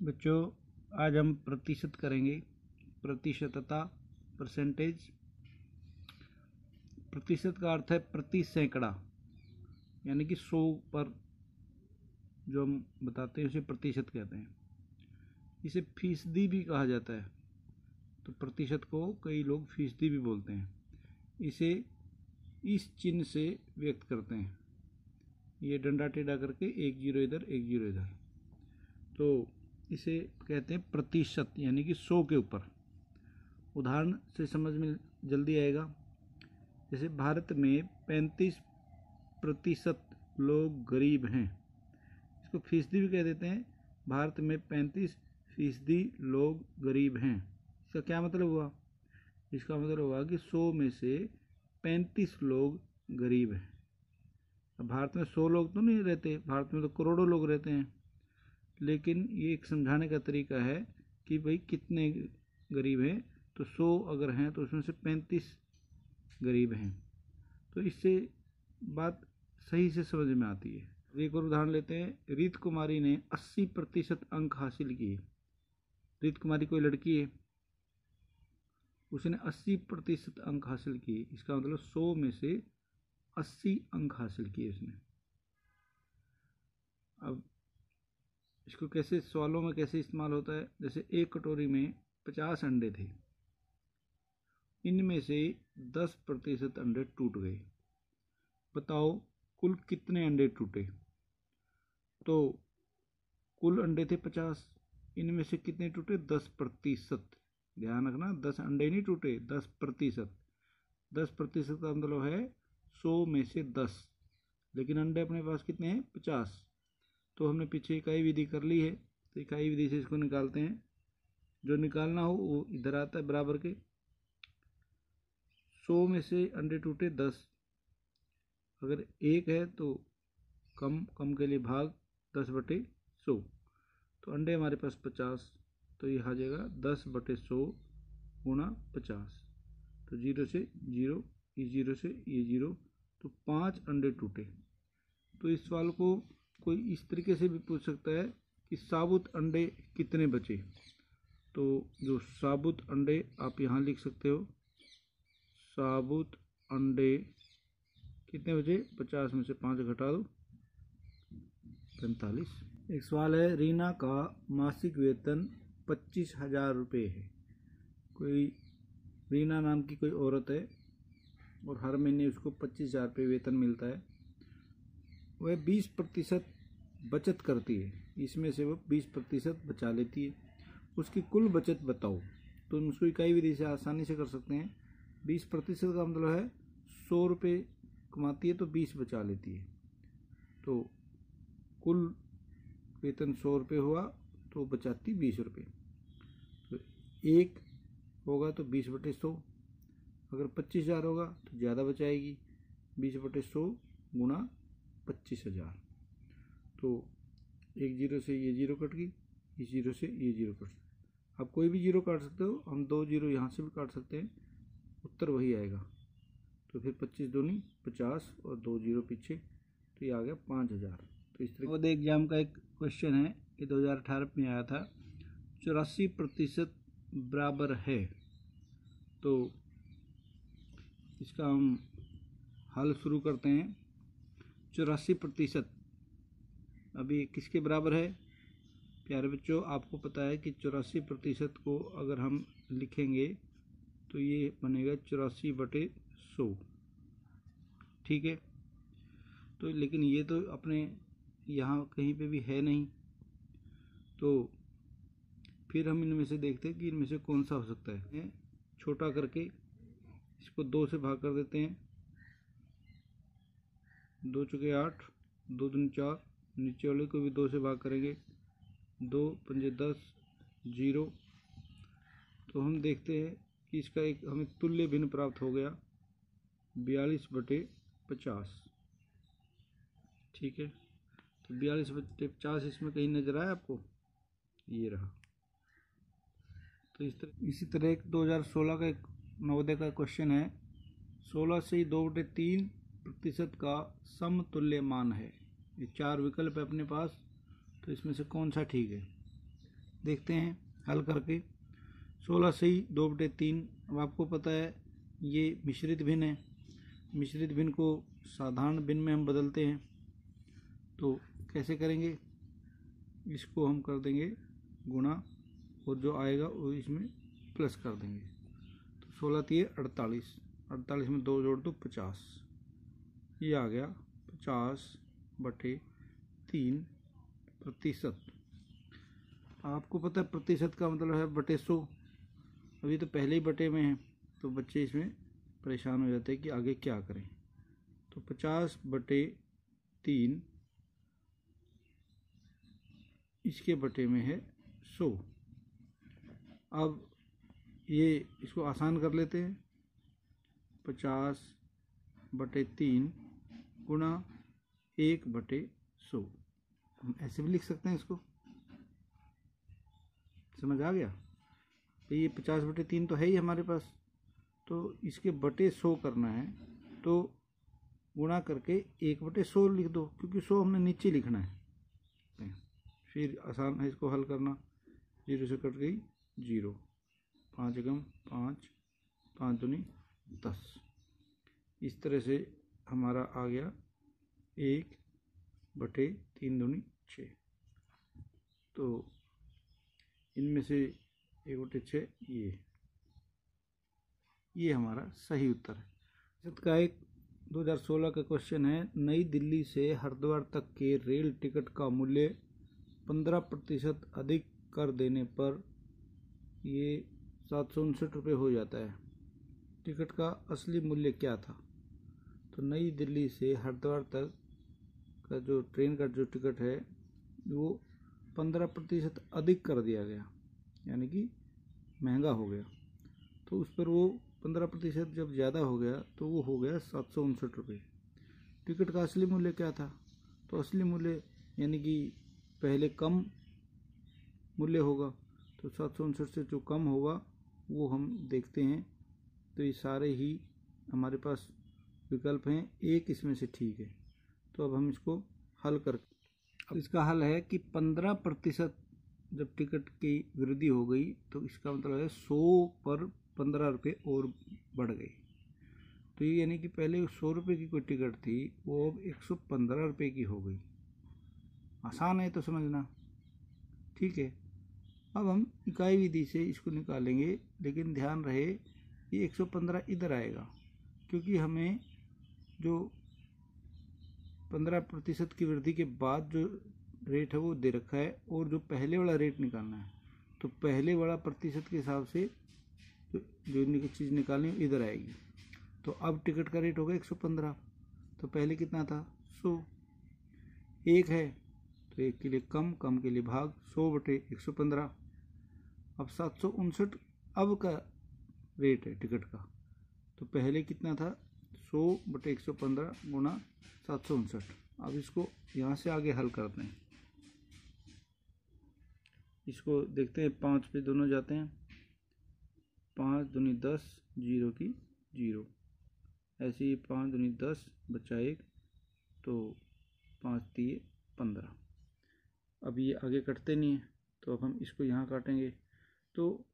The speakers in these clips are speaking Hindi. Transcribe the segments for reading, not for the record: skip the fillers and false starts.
बच्चों, आज हम प्रतिशत करेंगे। प्रतिशतता, परसेंटेज। प्रतिशत का अर्थ है प्रति सैकड़ा, यानी कि 100 पर जो हम बताते हैं उसे प्रतिशत कहते हैं। इसे फीसदी भी कहा जाता है, तो प्रतिशत को कई लोग फीसदी भी बोलते हैं। इसे इस चिन्ह से व्यक्त करते हैं, ये डंडा टेढ़ा करके 1 0 इधर 1 0 इधर, तो इसे कहते हैं प्रतिशत, यानी कि 100 के ऊपर। उदाहरण से समझ में जल्दी आएगा। जैसे भारत में 35% लोग गरीब हैं, इसको फीसदी भी कह देते हैं। भारत में 35% लोग गरीब हैं। इसका क्या मतलब हुआ? इसका मतलब हुआ कि 100 में से 35 लोग गरीब हैं। अब भारत में 100 लोग तो नहीं रहते, भारत में तो करोड़ों लोग रहते हैं, लेकिन ये एक समझाने का तरीका है कि भाई कितने गरीब हैं। तो 100 अगर हैं तो उसमें से 35 गरीब हैं, तो इससे बात सही से समझ में आती है। एक और उदाहरण लेते हैं। रीत कुमारी ने 80% अंक हासिल किए। रीत कुमारी कोई लड़की है, उसने 80% अंक हासिल किए। इसका मतलब 100 में से 80 अंक हासिल किए उसने। अब इसको कैसे सवालों में कैसे इस्तेमाल होता है? जैसे एक कटोरी में 50 अंडे थे, इनमें से 10% अंडे टूट गए। बताओ कुल कितने अंडे टूटे? तो कुल अंडे थे 50, इनमें से कितने टूटे? 10%। ध्यान रखना, 10 अंडे नहीं टूटे, 10%। 10% का मतलब है 100 में से 10, लेकिन अंडे अपने पास कितने हैं? 50। तो हमने पीछे इकाई विधि कर ली है, तो इकाई विधि से इसको निकालते हैं। जो निकालना हो वो इधर आता है बराबर के। 100 में से अंडे टूटे 10, अगर 1 है तो कम के लिए भाग 10/100। तो अंडे हमारे पास 50, तो ये आ जाएगा 10/100 गुणा 50। तो 0 से 0, ये 0 से ये 0, तो 5 अंडे टूटे। तो इस सवाल को कोई इस तरीके से भी पूछ सकता है कि साबुत अंडे कितने बचे। तो जो साबुत अंडे आप यहाँ लिख सकते हो, साबुत अंडे कितने बचे? 50 में से 5 घटा दो, 45। एक सवाल है, रीना का मासिक वेतन 25,000 रुपये है। कोई रीना नाम की कोई औरत है और हर महीने उसको 25,000 रुपये वेतन मिलता है। वह 20% बचत करती है, इसमें से वह 20% बचा लेती है। उसकी कुल बचत बताओ। तो हम उसको इकाई विधि से आसानी से कर सकते हैं। 20% का मतलब है 100 रुपये कमाती है तो 20 बचा लेती है। तो कुल वेतन 100 रुपये हुआ तो बचाती 20 रुपये। तो 1 होगा तो 20/100। अगर 25,000 होगा तो ज़्यादा बचाएगी, 20/100 गुणा 25,000। तो 1 0 से ये 0 कट गई, इस 0 से ये 0 कट गई। आप कोई भी 0 काट सकते हो, हम 2 0 यहाँ से भी काट सकते हैं, उत्तर वही आएगा। तो फिर 25 दूनी 50 और 2 0 पीछे, तो ये आ गया 5,000। तो इस तरह बोर्ड एग्जाम का एक क्वेश्चन है, ये 2018 में आया था। 84% बराबर है, तो इसका हम हल शुरू करते हैं। 84% अभी किसके बराबर है? प्यारे बच्चों, आपको पता है कि 84% को अगर हम लिखेंगे तो ये बनेगा 84/100। ठीक है, तो लेकिन ये तो अपने यहाँ कहीं पे भी है नहीं, तो फिर हम इनमें से देखते हैं कि इनमें से कौन सा हो सकता है। छोटा करके इसको 2 से भाग कर देते हैं। 2 चुके 8, 2 दूनी 4, नीचे वाले को भी 2 से भाग करेंगे, 2 पंजे 10, 0। तो हम देखते हैं कि इसका एक हमें तुल्य भिन्न प्राप्त हो गया, 42/50। ठीक है, तो 42/50 इसमें कहीं नजर आया आपको? ये रहा। तो इसी तरह एक 2016 का एक नवोदय का क्वेश्चन है। 16 से 2/3% का समतुल्य मान है। ये 4 विकल्प है अपने पास, तो इसमें से कौन सा ठीक है? देखते हैं हल करके। 16 सही 2/3। अब आपको पता है ये मिश्रित भिन्न है, मिश्रित भिन्न को साधारण भिन्न में हम बदलते हैं। तो कैसे करेंगे, इसको हम कर देंगे गुणा और जो आएगा वो इसमें प्लस कर देंगे। तो 16 × 48, 48 में 2 जोड़ दो 50, ये आ गया 50/3%। आपको पता है प्रतिशत का मतलब है बटे 100। अभी तो पहले ही बटे में है तो बच्चे इसमें परेशान हो जाते हैं कि आगे क्या करें। तो 50/3 इसके बटे में है 100। अब ये इसको आसान कर लेते हैं। 50/3 गुणा 1/100। हम ऐसे भी लिख सकते हैं इसको, समझ आ गया। तो ये 50/3 तो है ही हमारे पास, तो इसके बटे 100 करना है तो गुणा करके 1/100 लिख दो, क्योंकि 100 हमने नीचे लिखना है। फिर आसान है इसको हल करना। 0 से कट गई 0, 5 × 5, 5 दूनी 10। इस तरह से हमारा आ गया 1/3 दूनी 6। तो इनमें से 1/6 ये हमारा सही उत्तर है। इसका एक 2016 का क्वेश्चन है, नई दिल्ली से हरिद्वार तक के रेल टिकट का मूल्य 15% अधिक कर देने पर ये 759 रुपये हो जाता है। टिकट का असली मूल्य क्या था? तो नई दिल्ली से हरिद्वार तक का जो ट्रेन का जो टिकट है वो 15% अधिक कर दिया गया, यानी कि महंगा हो गया। तो उस पर वो 15% जब ज़्यादा हो गया तो वो हो गया 759 रुपये। टिकट का असली मूल्य क्या था? तो असली मूल्य यानी कि पहले कम मूल्य होगा, तो 759 से जो कम होगा वो हम देखते हैं। तो ये सारे ही हमारे पास विकल्प हैं, एक इसमें से ठीक है। तो अब हम इसको हल कर, अब इसका हल है कि 15% जब टिकट की वृद्धि हो गई तो इसका मतलब है 100 पर 15 रुपये और बढ़ गए। तो ये यानी कि पहले 100 रुपये की कोई टिकट थी वो अब 115 रुपये की हो गई। आसान है तो समझना, ठीक है। अब हम इकाई विधि से इसको निकालेंगे, लेकिन ध्यान रहे ये 115 इधर आएगा, क्योंकि हमें जो 15% की वृद्धि के बाद जो रेट है वो दे रखा है और जो पहले वाला रेट निकालना है। तो पहले वाला प्रतिशत के हिसाब से जो चीज़ निकालनी है इधर आएगी। तो अब टिकट का रेट होगा 115, तो पहले कितना था 100, 1 है तो 1 के लिए कम, कम के लिए भाग, 100/115। अब 759 अब का रेट है टिकट का, तो पहले कितना था 100/115 गुणा 759। अब इसको यहाँ से आगे हल करते हैं। इसको देखते हैं, 5 पे दोनों जाते हैं, 5 दूनी 10, 0 की 0, ऐसे ही 5 दूनी 10 बचा 1, तो 5 × 15। अब ये आगे कटते नहीं है तो अब हम इसको यहाँ काटेंगे। तो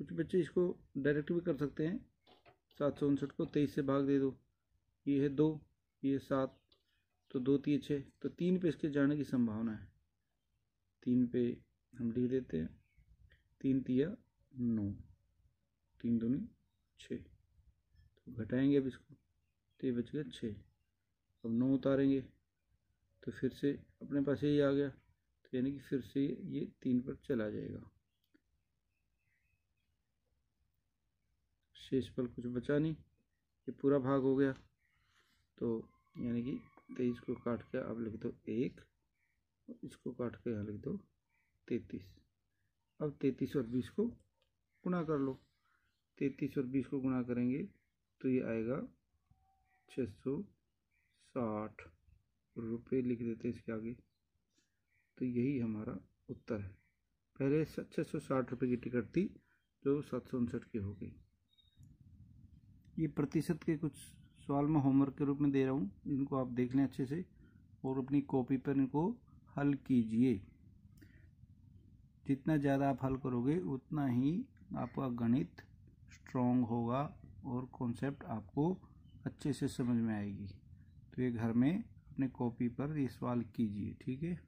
कुछ बच्चे इसको डायरेक्ट भी कर सकते हैं, 759 को 23 से भाग दे दो, ये है 2, ये 7, तो 2 × 3 = 6, तो 3 पे इसके जाने की संभावना है। 3 पे हम लिख देते हैं, 3 × 9, 3 दूनी 6, तो घटाएंगे अब इसको, तो ये बच गया 6। अब 9 उतारेंगे तो फिर से अपने पास यही आ गया, तो यानी कि फिर से ये 3 पर चला जाएगा, शेष पर कुछ बचा नहीं, ये पूरा भाग हो गया। तो यानी कि 23 को काट के आप लिख दो 1, इसको काट के यहाँ लिख दो 33। अब 33 और 20 को गुणा कर लो। 33 और 20 को गुणा करेंगे तो ये आएगा 660 रुपये, लिख देते हैं इसके आगे। तो यही हमारा उत्तर है। पहले 660 रुपये की टिकट थी जो 759 की हो गई। ये प्रतिशत के कुछ सवाल मैं होमवर्क के रूप में दे रहा हूँ, इनको आप देख लें अच्छे से और अपनी कॉपी पर इनको हल कीजिए। जितना ज़्यादा आप हल करोगे उतना ही आपका गणित स्ट्रॉन्ग होगा और कॉन्सेप्ट आपको अच्छे से समझ में आएगी। तो ये घर में अपने कॉपी पर ये सवाल कीजिए, ठीक है।